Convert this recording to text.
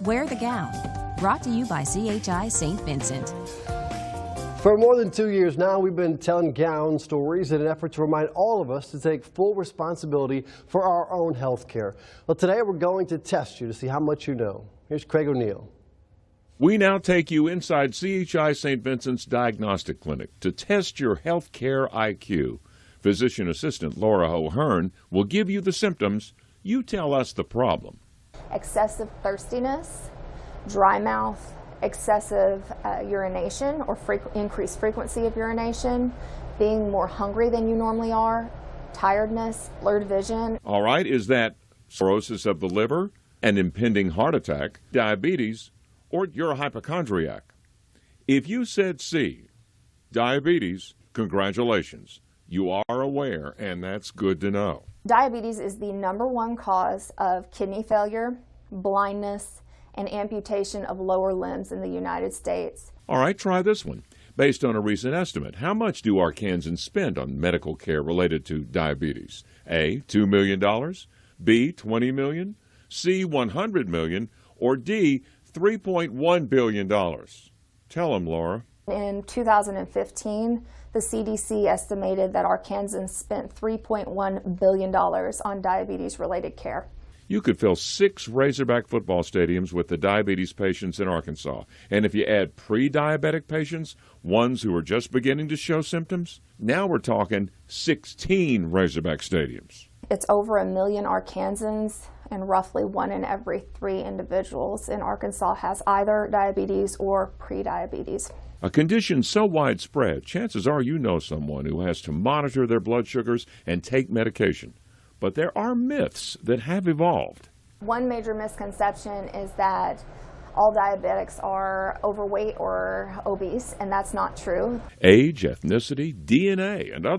Wear the Gown. Brought to you by CHI St. Vincent. For more than 2 years now, we've been telling gown stories in an effort to remind all of us to take full responsibility for our own health care. Well, today we're going to test you to see how much you know. Here's Craig O'Neill. We now take you inside CHI St. Vincent's Diagnostic Clinic to test your health care IQ. Physician assistant Laura O'Hearn will give you the symptoms. You tell us the problem. Excessive thirstiness, dry mouth, excessive urination or increased frequency of urination, being more hungry than you normally are, tiredness, blurred vision. All right, is that cirrhosis of the liver, an impending heart attack, diabetes, or you're a hypochondriac? If you said C, diabetes, congratulations. You are aware, and that's good to know. Diabetes is the #1 cause of kidney failure, blindness, and amputation of lower limbs in the United States. All right, try this one. Based on a recent estimate, how much do ARKANSANS spend on medical care related to diabetes? A, $2 million, B, $20 million, C, $100 million, or D, $3.1 billion? Tell them, Laura. In 2015, the CDC estimated that ARKANSANS spent $3.1 billion on diabetes-related care. You could fill 6 Razorback football stadiums with the diabetes patients in Arkansas. And if you add pre-diabetic patients, ones who are just beginning to show symptoms, now we're talking 16 Razorback stadiums. It's over 1 million ARKANSANS, and roughly 1 in every 3 individuals in Arkansas has either diabetes or pre-diabetes. A condition so widespread, chances are you know someone who has to monitor their blood sugars and take medication. But there are myths that have evolved. One major misconception is that all diabetics are overweight or obese, and that's not true. Age, ethnicity, DNA, and other